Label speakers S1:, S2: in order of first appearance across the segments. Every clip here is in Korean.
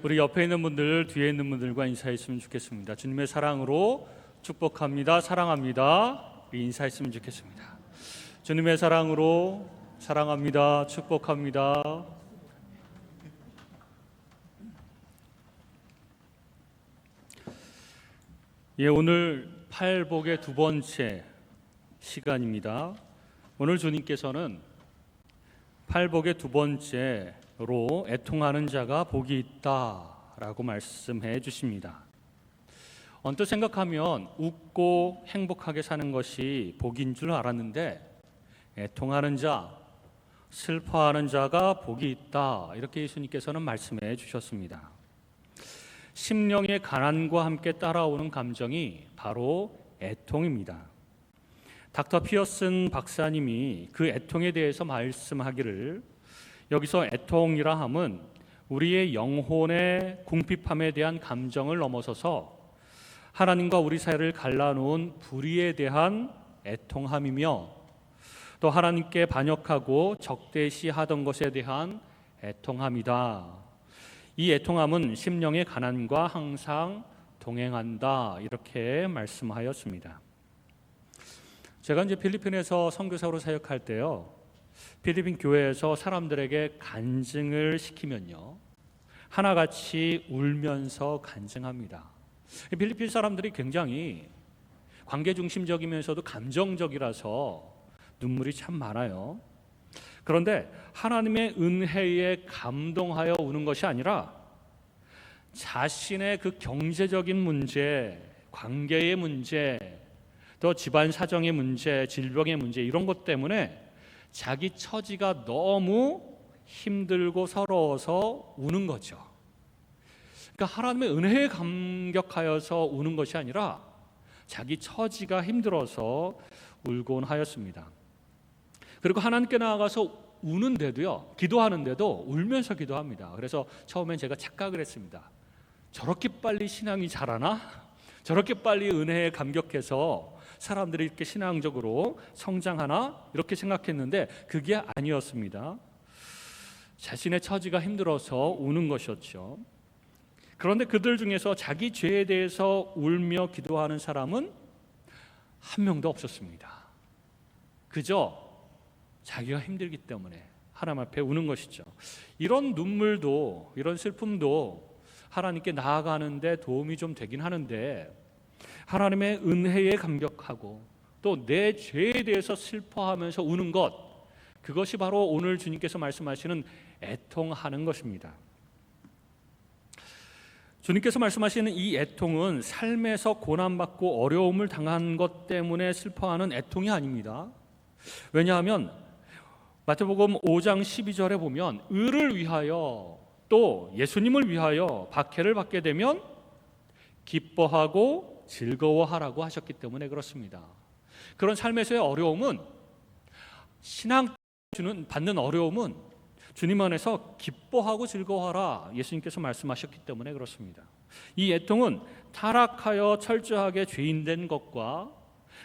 S1: 우리 옆에 있는 분들, 뒤에 있는 분들과 인사했으면 좋겠습니다. 주님의 사랑으로 축복합니다. 사랑합니다. 인사했으면 좋겠습니다. 주님의 사랑으로 사랑합니다. 축복합니다. 오늘 팔복의 두 번째 시간입니다. 오늘 주님께서는 팔복의 두 번째로 애통하는 자가 복이 있다라고 말씀해 주십니다. 언뜻 생각하면 웃고 행복하게 사는 것이 복인 줄 알았는데 애통하는 자, 슬퍼하는 자가 복이 있다, 이렇게 예수님께서는 말씀해 주셨습니다. 심령의 가난과 함께 따라오는 감정이 바로 애통입니다. 닥터 피어슨 박사님이 그 애통에 대해서 말씀하기를, 여기서 애통이라 함은 우리의 영혼의 궁핍함에 대한 감정을 넘어서서 하나님과 우리 사이를 갈라놓은 불의에 대한 애통함이며, 또 하나님께 반역하고 적대시하던 것에 대한 애통함이다. 이 애통함은 심령의 가난과 항상 동행한다, 이렇게 말씀하였습니다. 제가 이제 필리핀에서 선교사로 사역할 때요, 필리핀 교회에서 사람들에게 간증을 시키면요, 하나같이 울면서 간증합니다. 필리핀 사람들이 굉장히 관계 중심적이면서도 감정적이라서 눈물이 참 많아요. 그런데 하나님의 은혜에 감동하여 우는 것이 아니라 자신의 그 경제적인 문제, 관계의 문제, 또 집안 사정의 문제, 질병의 문제, 이런 것 때문에 자기 처지가 너무 힘들고 서러워서 우는 거죠. 그러니까 하나님의 은혜에 감격하여서 우는 것이 아니라 자기 처지가 힘들어서 울곤 하였습니다. 그리고 하나님께 나아가서 우는데도요, 기도하는데도 울면서 기도합니다. 그래서 처음엔 제가 착각을 했습니다. 저렇게 빨리 신앙이 자라나? 저렇게 빨리 은혜에 감격해서 사람들이 이렇게 신앙적으로 성장하나? 이렇게 생각했는데 그게 아니었습니다. 자신의 처지가 힘들어서 우는 것이었죠. 그런데 그들 중에서 자기 죄에 대해서 울며 기도하는 사람은 한 명도 없었습니다. 그저 자기가 힘들기 때문에 하나님 앞에 우는 것이죠. 이런 눈물도, 이런 슬픔도 하나님께 나아가는데 도움이 좀 되긴 하는데, 하나님의 은혜에 감격하고 또 내 죄에 대해서 슬퍼하면서 우는 것, 그것이 바로 오늘 주님께서 말씀하시는 애통하는 것입니다. 주님께서 말씀하시는 이 애통은 삶에서 고난받고 어려움을 당한 것 때문에 슬퍼하는 애통이 아닙니다. 왜냐하면 마태복음 5장 12절에 보면 의를 위하여 또 예수님을 위하여 박해를 받게 되면 기뻐하고 즐거워하라고 하셨기 때문에 그렇습니다. 그런 삶에서의 어려움은, 신앙 받는 어려움은 주님 안에서 기뻐하고 즐거워하라, 예수님께서 말씀하셨기 때문에 그렇습니다. 이 애통은 타락하여 철저하게 죄인된 것과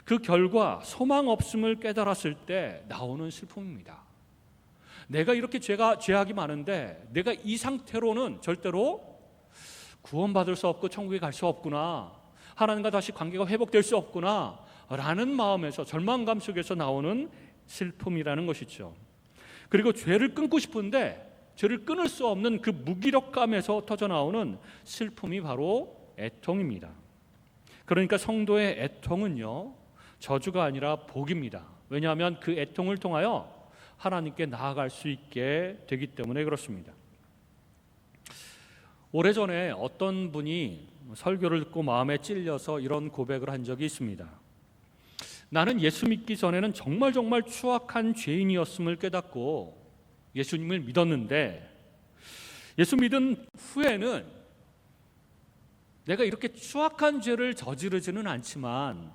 S1: 그 결과 소망 없음을 깨달았을 때 나오는 슬픔입니다. 내가 이렇게 죄악이 많은데 내가 이 상태로는 절대로 구원받을 수 없고 천국에 갈 수 없구나, 하나님과 다시 관계가 회복될 수 없구나 라는 마음에서, 절망감 속에서 나오는 슬픔이라는 것이죠. 그리고 죄를 끊고 싶은데 죄를 끊을 수 없는 그 무기력감에서 터져나오는 슬픔이 바로 애통입니다. 그러니까 성도의 애통은요, 저주가 아니라 복입니다. 왜냐하면 그 애통을 통하여 하나님께 나아갈 수 있게 되기 때문에 그렇습니다. 오래전에 어떤 분이 설교를 듣고 마음에 찔려서 이런 고백을 한 적이 있습니다. 나는 예수 믿기 전에는 정말 추악한 죄인이었음을 깨닫고 예수님을 믿었는데, 예수 믿은 후에는 내가 이렇게 추악한 죄를 저지르지는 않지만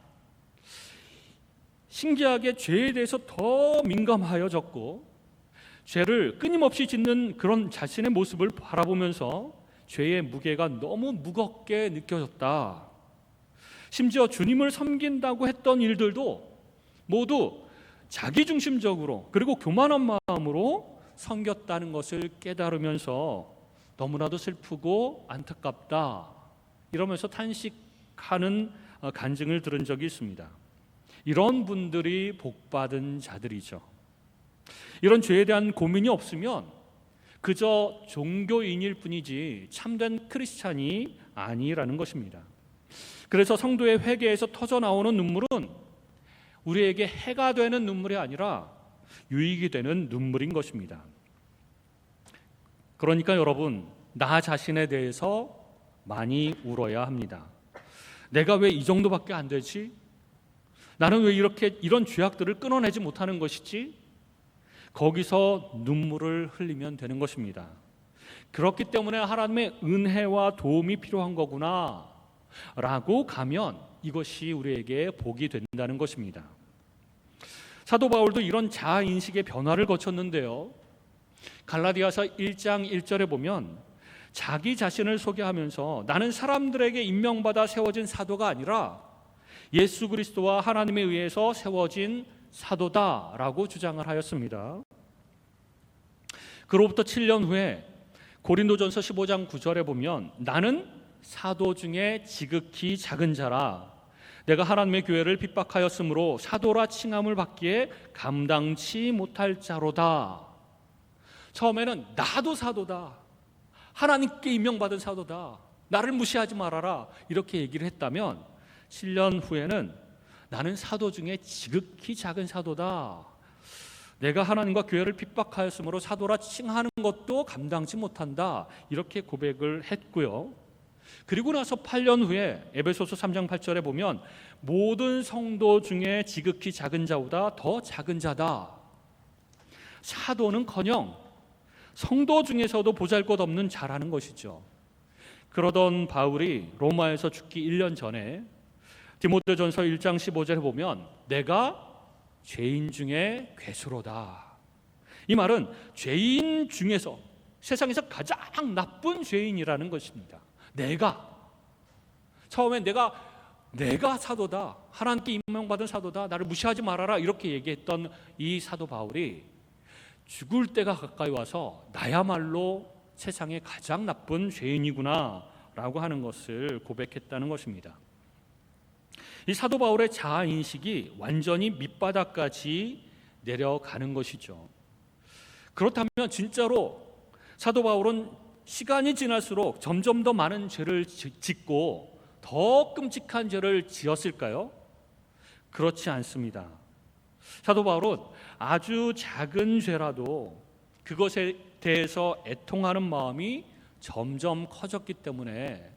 S1: 신기하게 죄에 대해서 더 민감하여졌고, 죄를 끊임없이 짓는 그런 자신의 모습을 바라보면서 죄의 무게가 너무 무겁게 느껴졌다. 심지어 주님을 섬긴다고 했던 일들도 모두 자기중심적으로 그리고 교만한 마음으로 섬겼다는 것을 깨달으면서 너무나도 슬프고 안타깝다 이러면서 탄식하는 간증을 들은 적이 있습니다. 이런 분들이 복받은 자들이죠. 이런 죄에 대한 고민이 없으면 그저 종교인일 뿐이지 참된 크리스찬이 아니라는 것입니다. 그래서 성도의 회개에서 터져나오는 눈물은 우리에게 해가 되는 눈물이 아니라 유익이 되는 눈물인 것입니다. 그러니까 여러분, 나 자신에 대해서 많이 울어야 합니다. 내가 왜 이 정도밖에 안 되지? 나는 왜 이런 죄악들을 끊어내지 못하는 것이지? 거기서 눈물을 흘리면 되는 것입니다. 그렇기 때문에 하나님의 은혜와 도움이 필요한 거구나 라고 가면 이것이 우리에게 복이 된다는 것입니다. 사도 바울도 이런 자아인식의 변화를 거쳤는데요, 갈라디아서 1장 1절에 보면 자기 자신을 소개하면서 나는 사람들에게 임명받아 세워진 사도가 아니라 예수 그리스도와 하나님에 의해서 세워진 사도다라고 주장을 하였습니다. 그로부터 7년 후에 고린도전서 15장 9절에 보면 나는 사도 중에 지극히 작은 자라 내가 하나님의 교회를 핍박하였으므로 사도라 칭함을 받기에 감당치 못할 자로다. 처음에는 나도 사도다, 하나님께 임명받은 사도다, 나를 무시하지 말아라 이렇게 얘기를 했다면 7년 후에는 나는 사도 중에 지극히 작은 사도다, 내가 하나님과 교회를 핍박하였으므로 사도라 칭하는 것도 감당치 못한다 이렇게 고백을 했고요. 그리고 나서 8년 후에 에베소서 3장 8절에 보면 모든 성도 중에 지극히 작은 자보다 더 작은 자다. 사도는커녕 성도 중에서도 보잘것없는 자라는 것이죠. 그러던 바울이 로마에서 죽기 1년 전에 디모데전서 1장 15절에 보면 내가 죄인 중에 괴수로다. 이 말은 죄인 중에서 세상에서 가장 나쁜 죄인이라는 것입니다. 처음엔 내가 사도다, 하나님께 임명받은 사도다, 나를 무시하지 말아라 이렇게 얘기했던 이 사도 바울이 죽을 때가 가까이 와서 나야말로 세상에 가장 나쁜 죄인이구나 라고 하는 것을 고백했다는 것입니다. 이 사도 바울의 자아인식이 완전히 밑바닥까지 내려가는 것이죠. 그렇다면 진짜로 사도 바울은 시간이 지날수록 점점 더 많은 죄를 짓고 더 끔찍한 죄를 지었을까요? 그렇지 않습니다. 사도 바울은 아주 작은 죄라도 그것에 대해서 애통하는 마음이 점점 커졌기 때문에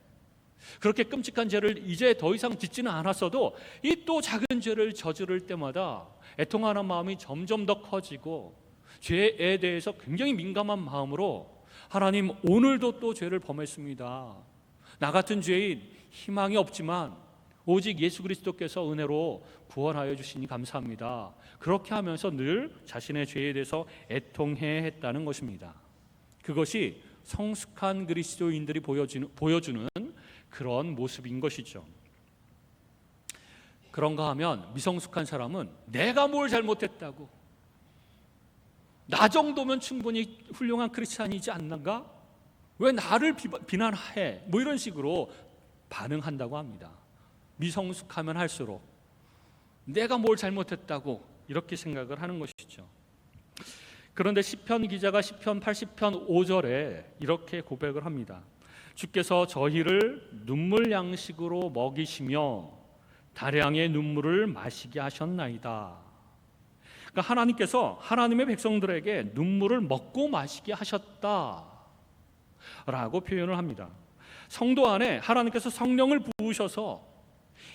S1: 그렇게 끔찍한 죄를 이제 더 이상 짓지는 않았어도 이 또 작은 죄를 저지를 때마다 애통하는 마음이 점점 더 커지고 죄에 대해서 굉장히 민감한 마음으로 하나님, 오늘도 또 죄를 범했습니다. 나 같은 죄인 희망이 없지만 오직 예수 그리스도께서 은혜로 구원하여 주시니 감사합니다. 그렇게 하면서 늘 자신의 죄에 대해서 애통해 했다는 것입니다. 그것이 성숙한 그리스도인들이 보여주는 그런 모습인 것이죠. 그런가 하면 미성숙한 사람은 내가 뭘 잘못했다고, 나 정도면 충분히 훌륭한 크리스찬이지 않는가? 왜 나를 비난해? 이런 식으로 반응한다고 합니다. 미성숙하면 할수록 내가 뭘 잘못했다고 이렇게 생각을 하는 것이죠. 그런데 시편 기자가 시편 80편 5절에 이렇게 고백을 합니다. 주께서 저희를 눈물 양식으로 먹이시며 다량의 눈물을 마시게 하셨나이다. 그러니까 하나님께서 하나님의 백성들에게 눈물을 먹고 마시게 하셨다라고 표현을 합니다. 성도 안에 하나님께서 성령을 부으셔서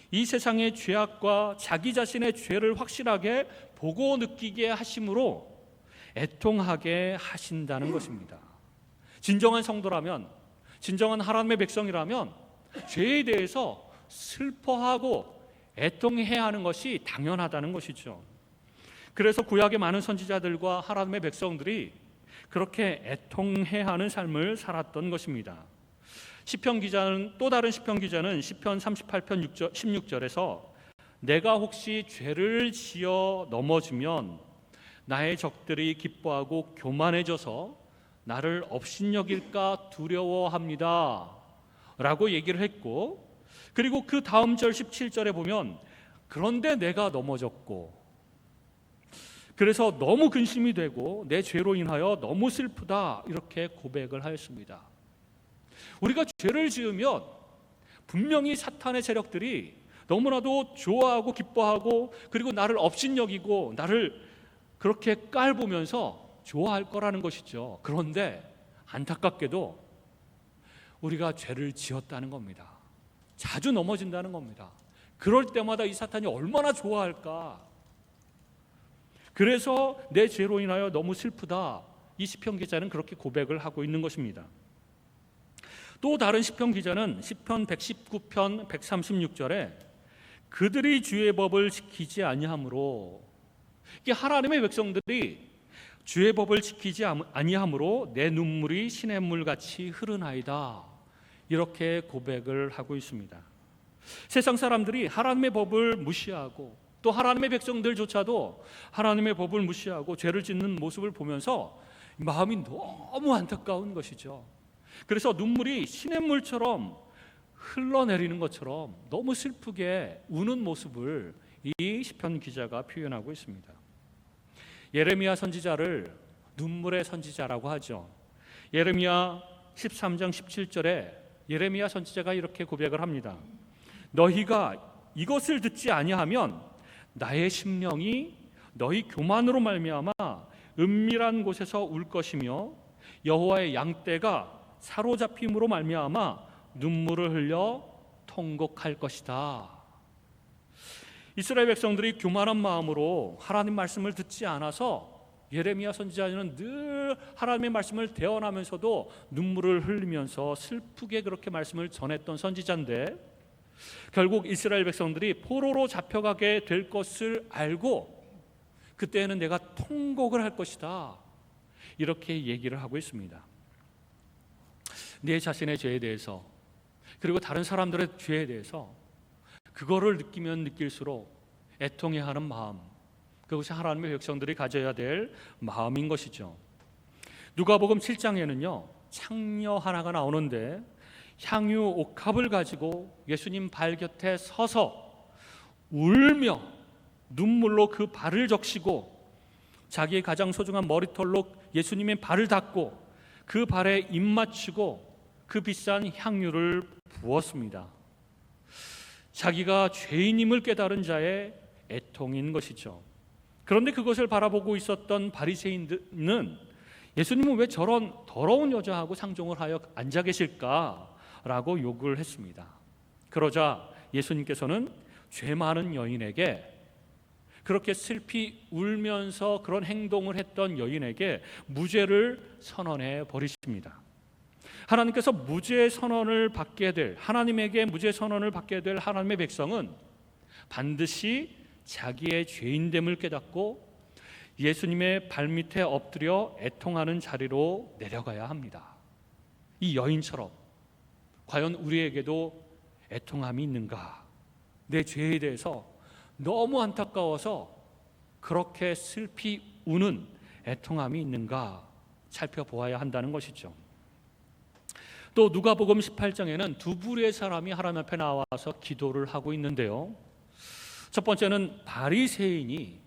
S1: 이 세상의 죄악과 자기 자신의 죄를 확실하게 보고 느끼게 하심으로 애통하게 하신다는 것입니다. 진정한 성도라면, 진정한 하나님의 백성이라면 죄에 대해서 슬퍼하고 애통해야 하는 것이 당연하다는 것이죠. 그래서 구약의 많은 선지자들과 하나님의 백성들이 그렇게 애통해야 하는 삶을 살았던 것입니다. 시편 기자는, 또 다른 시편 기자는 시편 38편 16절에서 내가 혹시 죄를 지어 넘어지면 나의 적들이 기뻐하고 교만해져서 나를 업신여길까 두려워합니다 라고 얘기를 했고, 그리고 그 다음 절 17절에 보면 그런데 내가 넘어졌고 그래서 너무 근심이 되고 내 죄로 인하여 너무 슬프다 이렇게 고백을 하였습니다. 우리가 죄를 지으면 분명히 사탄의 세력들이 너무나도 좋아하고 기뻐하고 그리고 나를 업신여기고 나를 그렇게 깔보면서 좋아할 거라는 것이죠. 그런데 안타깝게도 우리가 죄를 지었다는 겁니다. 자주 넘어진다는 겁니다. 그럴 때마다 이 사탄이 얼마나 좋아할까. 그래서 내 죄로 인하여 너무 슬프다, 이 시편 기자는 그렇게 고백을 하고 있는 것입니다. 또 다른 시편 기자는 시편 119편 136절에 그들이 주의 법을 지키지 아니하므로, 이게 하나님의 백성들이 주의 법을 지키지 아니하므로 내 눈물이 시냇물같이 흐르나이다, 이렇게 고백을 하고 있습니다. 세상 사람들이 하나님의 법을 무시하고 또 하나님의 백성들조차도 하나님의 법을 무시하고 죄를 짓는 모습을 보면서 마음이 너무 안타까운 것이죠. 그래서 눈물이 시냇물처럼 흘러내리는 것처럼 너무 슬프게 우는 모습을 이 시편 기자가 표현하고 있습니다. 예레미야 선지자를 눈물의 선지자라고 하죠. 예레미야 13장 17절에 예레미야 선지자가 이렇게 고백을 합니다. 너희가 이것을 듣지 아니하면 나의 심령이 너희 교만으로 말미암아 은밀한 곳에서 울 것이며 여호와의 양떼가 사로잡힘으로 말미암아 눈물을 흘려 통곡할 것이다. 이스라엘 백성들이 교만한 마음으로 하나님 말씀을 듣지 않아서 예레미야 선지자는 늘 하나님의 말씀을 대언하면서도 눈물을 흘리면서 슬프게 그렇게 말씀을 전했던 선지자인데, 결국 이스라엘 백성들이 포로로 잡혀가게 될 것을 알고 그때는 내가 통곡을 할 것이다, 이렇게 얘기를 하고 있습니다. 내 자신의 죄에 대해서 그리고 다른 사람들의 죄에 대해서 그거를 느끼면 느낄수록 애통해하는 마음, 그것이 하나님의 백성들이 가져야 될 마음인 것이죠. 누가복음 7장에는요 창녀 하나가 나오는데 향유 옥합을 가지고 예수님 발 곁에 서서 울며 눈물로 그 발을 적시고 자기의 가장 소중한 머리털로 예수님의 발을 닦고 그 발에 입 맞추고 그 비싼 향유를 부었습니다. 자기가 죄인임을 깨달은 자의 애통인 것이죠. 그런데 그것을 바라보고 있었던 바리새인들은 예수님은 왜 저런 더러운 여자하고 상종을 하여 앉아 계실까라고 욕을 했습니다. 그러자 예수님께서는 죄 많은 여인에게, 그렇게 슬피 울면서 그런 행동을 했던 여인에게 무죄를 선언해 버리십니다. 하나님께서 무죄 선언을 받게 될, 하나님에게 무죄 선언을 받게 될 하나님의 백성은 반드시 자기의 죄인됨을 깨닫고 예수님의 발밑에 엎드려 애통하는 자리로 내려가야 합니다. 이 여인처럼 과연 우리에게도 애통함이 있는가? 내 죄에 대해서 너무 안타까워서 그렇게 슬피 우는 애통함이 있는가 살펴보아야 한다는 것이죠. 또 누가복음 18장에는 두 부류의 사람이 하나님 앞에 나와서 기도를 하고 있는데요. 첫 번째는 바리새인이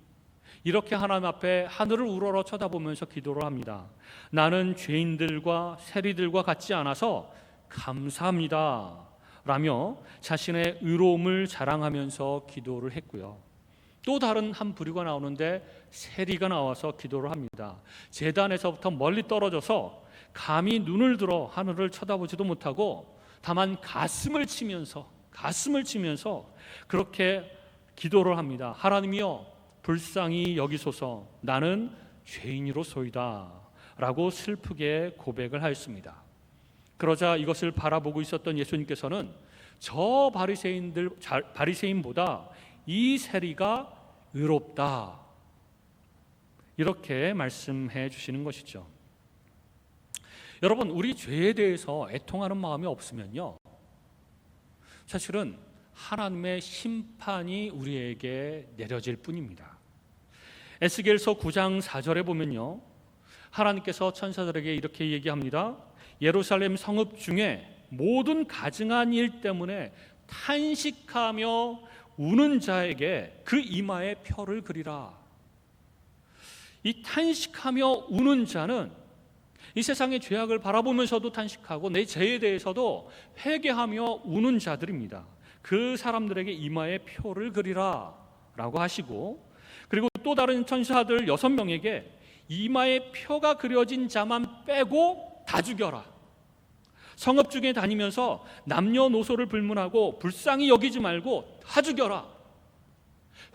S1: 이렇게 하나님 앞에 하늘을 우러러 쳐다보면서 기도를 합니다. 나는 죄인들과 세리들과 같지 않아서 감사합니다 라며 자신의 의로움을 자랑하면서 기도를 했고요. 또 다른 한 부류가 나오는데 세리가 나와서 기도를 합니다. 제단에서부터 멀리 떨어져서 감히 눈을 들어 하늘을 쳐다보지도 못하고 다만 가슴을 치면서 그렇게 기도를 합니다. 하나님이여 불쌍히 여기소서, 나는 죄인이로소이다 라고 슬프게 고백을 하였습니다. 그러자 이것을 바라보고 있었던 예수님께서는 저 바리새인보다 이 세리가 의롭다, 이렇게 말씀해 주시는 것이죠. 여러분, 우리 죄에 대해서 애통하는 마음이 없으면요, 사실은 하나님의 심판이 우리에게 내려질 뿐입니다. 에스겔서 9장 4절에 보면요, 하나님께서 천사들에게 이렇게 얘기합니다. 예루살렘 성읍 중에 모든 가증한 일 때문에 탄식하며 우는 자에게 그 이마에 표를 그리라. 이 탄식하며 우는 자는 이 세상의 죄악을 바라보면서도 탄식하고 내 죄에 대해서도 회개하며 우는 자들입니다. 그 사람들에게 이마에 표를 그리라 라고 하시고, 그리고 또 다른 천사들 6명에게 이마에 표가 그려진 자만 빼고 다 죽여라. 성읍 중에 다니면서 남녀노소를 불문하고 불쌍히 여기지 말고 다 죽여라.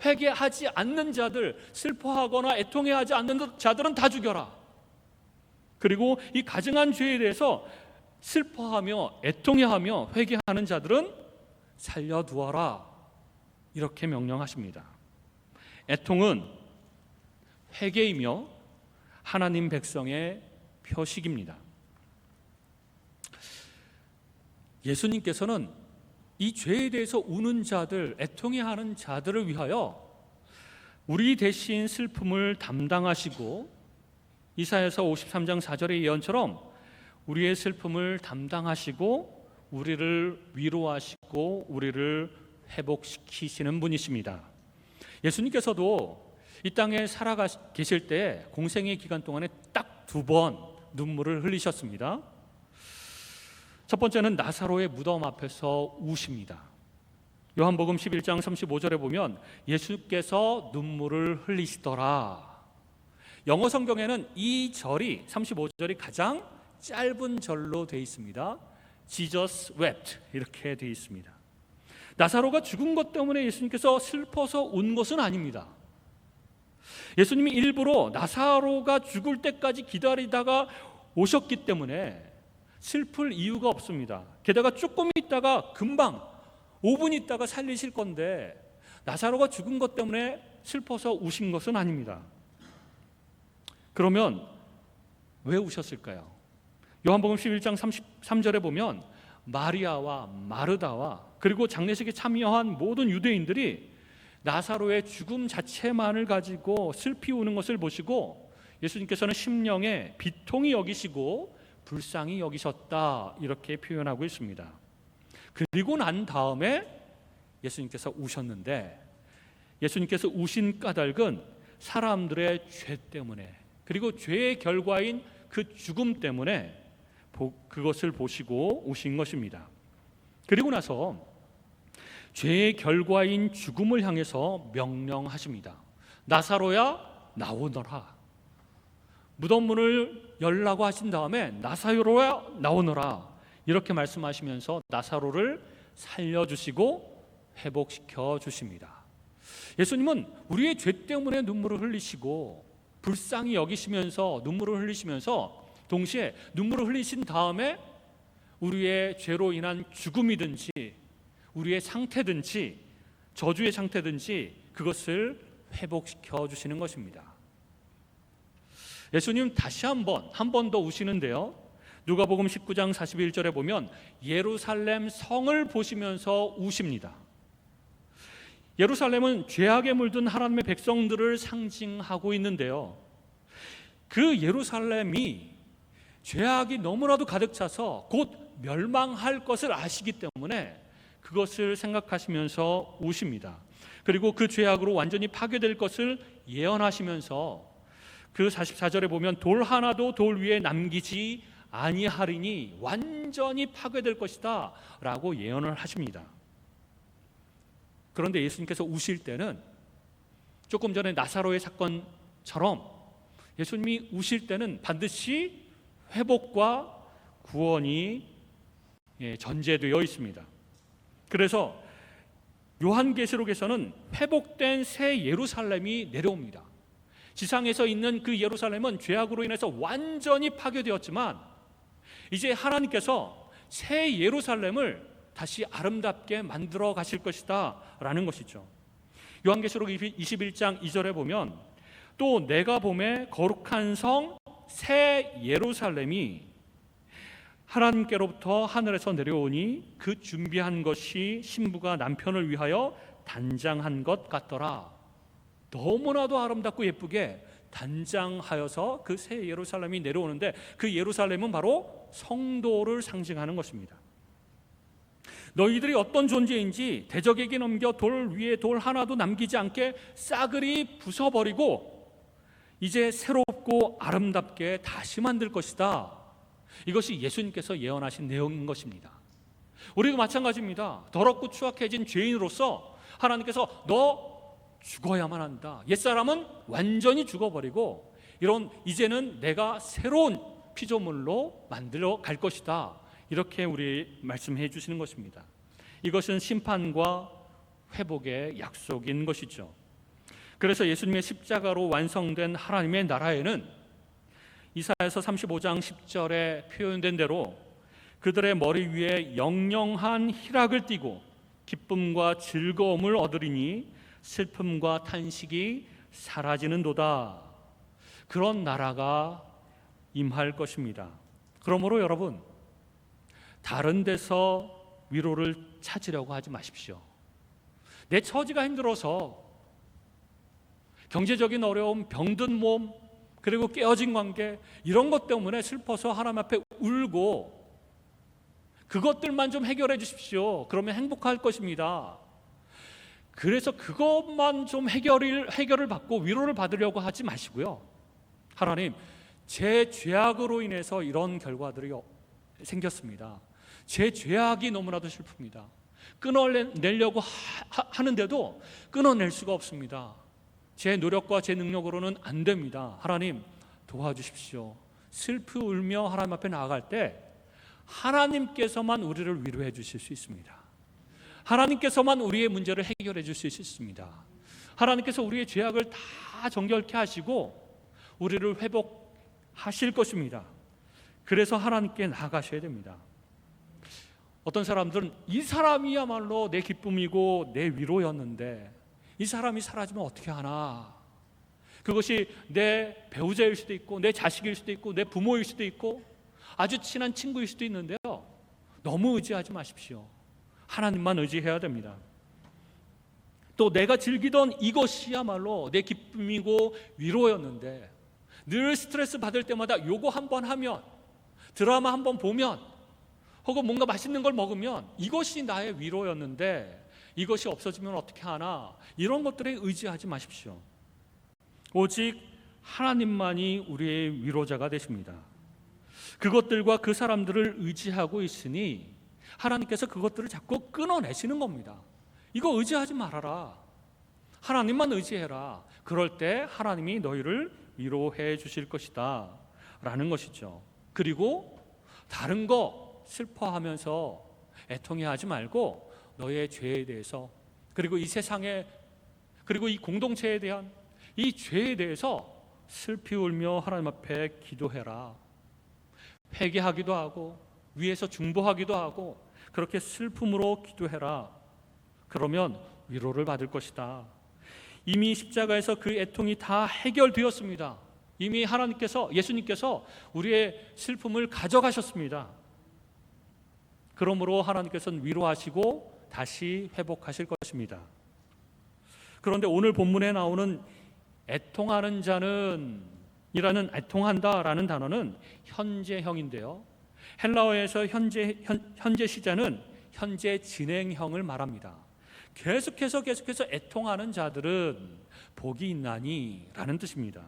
S1: 회개하지 않는 자들, 슬퍼하거나 애통해하지 않는 자들은 다 죽여라. 그리고 이 가증한 죄에 대해서 슬퍼하며 애통해하며 회개하는 자들은 살려두어라. 이렇게 명령하십니다. 애통은 회개이며 하나님 백성의 표식입니다. 예수님께서는 이 죄에 대해서 우는 자들, 애통해하는 자들을 위하여 우리 대신 슬픔을 담당하시고, 이사야서 53장 4절의 예언처럼 우리의 슬픔을 담당하시고 우리를 위로하시고 우리를 회복시키시는 분이십니다. 예수님께서도 이 땅에 살아 계실 때 공생의 기간 동안에 딱 2번 눈물을 흘리셨습니다. 첫 번째는 나사로의 무덤 앞에서 우십니다. 요한복음 11장 35절에 보면 예수께서 눈물을 흘리시더라. 영어 성경에는 이 절이 35절이 가장 짧은 절로 되어 있습니다. Jesus wept 이렇게 되어 있습니다. 나사로가 죽은 것 때문에 예수님께서 슬퍼서 운 것은 아닙니다. 예수님이 일부러 나사로가 죽을 때까지 기다리다가 오셨기 때문에 슬플 이유가 없습니다. 게다가 조금 있다가 금방 5분 있다가 살리실 건데 나사로가 죽은 것 때문에 슬퍼서 우신 것은 아닙니다. 그러면 왜 우셨을까요? 요한복음 11장 33절에 보면 마리아와 마르다와 그리고 장례식에 참여한 모든 유대인들이 나사로의 죽음 자체만을 가지고 슬피 우는 것을 보시고 예수님께서는 심령에 비통히 여기시고 불쌍히 여기셨다 이렇게 표현하고 있습니다. 그리고 난 다음에 예수님께서 우셨는데, 예수님께서 우신 까닭은 사람들의 죄 때문에, 그리고 죄의 결과인 그 죽음 때문에 그것을 보시고 우신 것입니다. 그리고 나서 죄의 결과인 죽음을 향해서 명령하십니다. 나사로야 나오너라. 무덤문을 열라고 하신 다음에 나사로야 나오너라 이렇게 말씀하시면서 나사로를 살려주시고 회복시켜 주십니다. 예수님은 우리의 죄 때문에 눈물을 흘리시고 불쌍히 여기시면서 눈물을 흘리시면서 동시에 눈물을 흘리신 다음에 우리의 죄로 인한 죽음이든지 우리의 상태든지 저주의 상태든지 그것을 회복시켜 주시는 것입니다. 예수님 다시 한 번 더 우시는데요. 누가복음 19장 41절에 보면 예루살렘 성을 보시면서 우십니다. 예루살렘은 죄악에 물든 하나님의 백성들을 상징하고 있는데요. 그 예루살렘이 죄악이 너무나도 가득 차서 곧 멸망할 것을 아시기 때문에 그것을 생각하시면서 우십니다. 그리고 그 죄악으로 완전히 파괴될 것을 예언하시면서 그 44절에 보면 돌 하나도 돌 위에 남기지 아니하리니 완전히 파괴될 것이다 라고 예언을 하십니다. 그런데 예수님께서 우실 때는 조금 전에 나사로의 사건처럼 예수님이 우실 때는 반드시 회복과 구원이 전제되어 있습니다. 그래서 요한계시록에서는 회복된 새 예루살렘이 내려옵니다. 지상에서 있는 그 예루살렘은 죄악으로 인해서 완전히 파괴되었지만 이제 하나님께서 새 예루살렘을 다시 아름답게 만들어 가실 것이다 라는 것이죠. 요한계시록 21장 2절에 보면 또 내가 보매 거룩한 성 새 예루살렘이 하나님께로부터 하늘에서 내려오니 그 준비한 것이 신부가 남편을 위하여 단장한 것 같더라. 너무나도 아름답고 예쁘게 단장하여서 그 새 예루살렘이 내려오는데, 그 예루살렘은 바로 성도를 상징하는 것입니다. 너희들이 어떤 존재인지 대적에게 넘겨 돌 위에 돌 하나도 남기지 않게 싸그리 부숴버리고 이제 새롭고 아름답게 다시 만들 것이다. 이것이 예수님께서 예언하신 내용인 것입니다. 우리도 마찬가지입니다. 더럽고 추악해진 죄인으로서 하나님께서 너 죽어야만 한다. 옛사람은 완전히 죽어버리고 이제는 내가 새로운 피조물로 만들어 갈 것이다. 이렇게 우리 말씀해 주시는 것입니다. 이것은 심판과 회복의 약속인 것이죠. 그래서 예수님의 십자가로 완성된 하나님의 나라에는 이사야서 35장 10절에 표현된 대로 그들의 머리 위에 영영한 희락을 띠고 기쁨과 즐거움을 얻으리니 슬픔과 탄식이 사라지는도다. 그런 나라가 임할 것입니다. 그러므로 여러분, 다른 데서 위로를 찾으려고 하지 마십시오. 내 처지가 힘들어서 경제적인 어려움, 병든 몸, 그리고 깨어진 관계, 이런 것 때문에 슬퍼서 하나님 앞에 울고 그것들만 좀 해결해 주십시오. 그러면 행복할 것입니다. 그래서 그것만 좀 해결을 받고 위로를 받으려고 하지 마시고요. 하나님, 제 죄악으로 인해서 이런 결과들이 생겼습니다. 제 죄악이 너무나도 슬픕니다. 끊어내려고 하는데도 끊어낼 수가 없습니다. 제 노력과 제 능력으로는 안 됩니다. 하나님, 도와주십시오. 슬피 울며 하나님 앞에 나아갈 때 하나님께서만 우리를 위로해 주실 수 있습니다. 하나님께서만 우리의 문제를 해결해 주실 수 있습니다. 하나님께서 우리의 죄악을 다 정결케 하시고 우리를 회복하실 것입니다. 그래서 하나님께 나아가셔야 됩니다. 어떤 사람들은 이 사람이야말로 내 기쁨이고 내 위로였는데 이 사람이 사라지면 어떻게 하나? 그것이 내 배우자일 수도 있고 내 자식일 수도 있고 내 부모일 수도 있고 아주 친한 친구일 수도 있는데요, 너무 의지하지 마십시오. 하나님만 의지해야 됩니다. 또 내가 즐기던 이것이야말로 내 기쁨이고 위로였는데 늘 스트레스 받을 때마다 요거 한번 하면, 드라마 한번 보면, 혹은 뭔가 맛있는 걸 먹으면 이것이 나의 위로였는데 이것이 없어지면 어떻게 하나? 이런 것들에 의지하지 마십시오. 오직 하나님만이 우리의 위로자가 되십니다. 그것들과 그 사람들을 의지하고 있으니 하나님께서 그것들을 자꾸 끊어내시는 겁니다. 이거 의지하지 말아라. 하나님만 의지해라. 그럴 때 하나님이 너희를 위로해 주실 것이다 라는 것이죠. 그리고 다른 거 슬퍼하면서 애통해하지 말고 너의 죄에 대해서, 그리고 이 세상에, 그리고 이 공동체에 대한 이 죄에 대해서 슬피 울며 하나님 앞에 기도해라. 회개하기도 하고 위에서 중보하기도 하고 그렇게 슬픔으로 기도해라. 그러면 위로를 받을 것이다. 이미 십자가에서 그 애통이 다 해결되었습니다. 이미 하나님께서, 예수님께서 우리의 슬픔을 가져가셨습니다. 그러므로 하나님께서는 위로하시고 다시 회복하실 것입니다. 그런데 오늘 본문에 나오는 애통하는 자는 이라는 애통한다라는 단어는 현재형인데요, 헬라어에서 현재 시제는 현재 진행형을 말합니다. 계속해서 애통하는 자들은 복이 있나니 라는 뜻입니다.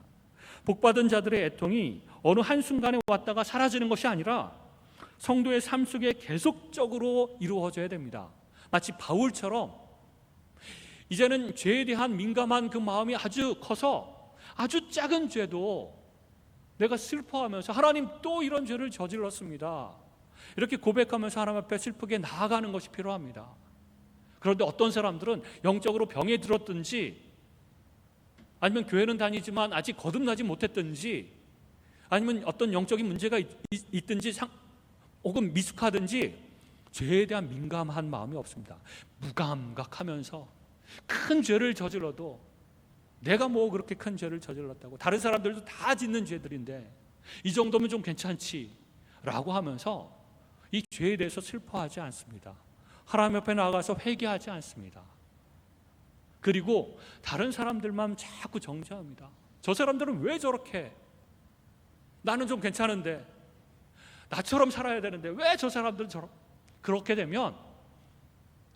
S1: 복받은 자들의 애통이 어느 한순간에 왔다가 사라지는 것이 아니라 성도의 삶 속에 계속적으로 이루어져야 됩니다. 마치 바울처럼 이제는 죄에 대한 민감한 그 마음이 아주 커서 아주 작은 죄도 내가 슬퍼하면서 하나님 또 이런 죄를 저질렀습니다, 이렇게 고백하면서 하나님 앞에 슬프게 나아가는 것이 필요합니다. 그런데 어떤 사람들은 영적으로 병에 들었든지 아니면 교회는 다니지만 아직 거듭나지 못했든지 아니면 어떤 영적인 문제가 있든지 혹은 미숙하든지 죄에 대한 민감한 마음이 없습니다. 무감각하면서 큰 죄를 저질러도 내가 뭐 그렇게 큰 죄를 저질렀다고, 다른 사람들도 다 짓는 죄들인데 이 정도면 좀 괜찮지 라고 하면서 이 죄에 대해서 슬퍼하지 않습니다. 하나님 옆에 나가서 회개하지 않습니다. 그리고 다른 사람들만 자꾸 정죄합니다. 저 사람들은 왜 저렇게? 나는 좀 괜찮은데, 나처럼 살아야 되는데 왜 저 사람들은 저렇게? 그렇게 되면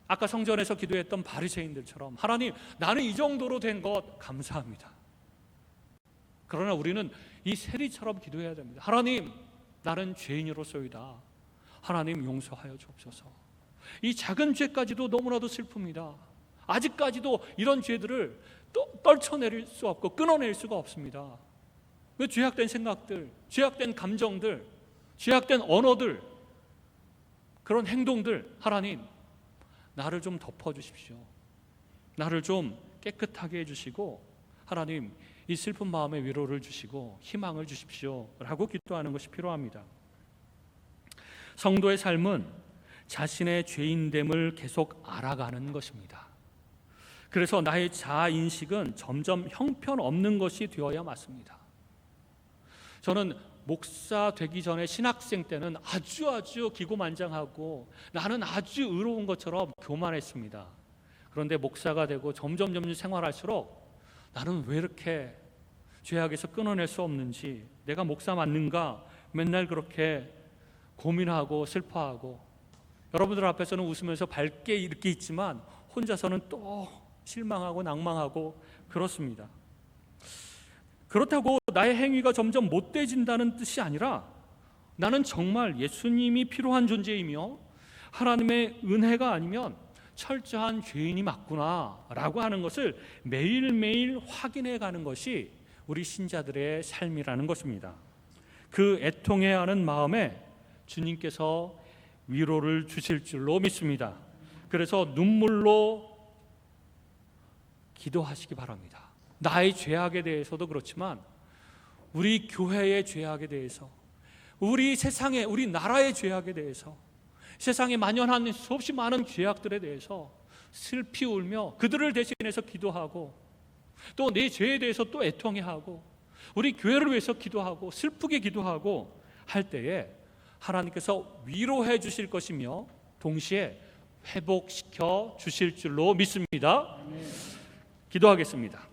S1: 아까 성전에서 기도했던 바리새인들처럼, 하나님, 나는 이 정도로 된 것 감사합니다. 그러나 우리는 이 세리처럼 기도해야 됩니다. 하나님, 나는 죄인으로서이다. 하나님, 용서하여 주옵소서. 이 작은 죄까지도 너무나도 슬픕니다. 아직까지도 이런 죄들을 떨쳐내릴 수 없고 끊어낼 수가 없습니다. 그 죄악된 생각들, 죄악된 감정들, 죄악된 언어들, 그런 행동들, 하나님, 나를 좀 덮어주십시오. 나를 좀 깨끗하게 해주시고, 하나님, 이 슬픈 마음에 위로를 주시고 희망을 주십시오 라고 기도하는 것이 필요합니다. 성도의 삶은 자신의 죄인됨을 계속 알아가는 것입니다. 그래서 나의 자아인식은 점점 형편없는 것이 되어야 맞습니다. 저는 목사 되기 전에 신학생 때는 아주 기고만장하고 나는 아주 의로운 것처럼 교만했습니다. 그런데 목사가 되고 점점 생활할수록 나는 왜 이렇게 죄악에서 끊어낼 수 없는지, 내가 목사 맞는가 맨날 그렇게 고민하고 슬퍼하고, 여러분들 앞에서는 웃으면서 밝게 이렇게 있지만 혼자서는 또 실망하고 낭망하고 그렇습니다. 그렇다고 나의 행위가 점점 못돼진다는 뜻이 아니라, 나는 정말 예수님이 필요한 존재이며 하나님의 은혜가 아니면 철저한 죄인이 맞구나 라고 하는 것을 매일매일 확인해 가는 것이 우리 신자들의 삶이라는 것입니다. 그 애통해야 하는 마음에 주님께서 위로를 주실 줄로 믿습니다. 그래서 눈물로 기도하시기 바랍니다. 나의 죄악에 대해서도 그렇지만 우리 교회의 죄악에 대해서, 우리 세상의, 우리 나라의 죄악에 대해서, 세상에 만연한 수없이 많은 죄악들에 대해서 슬피 울며 그들을 대신해서 기도하고, 또 내 죄에 대해서 또 애통해하고, 우리 교회를 위해서 기도하고 슬프게 기도하고 할 때에 하나님께서 위로해 주실 것이며 동시에 회복시켜 주실 줄로 믿습니다. 기도하겠습니다.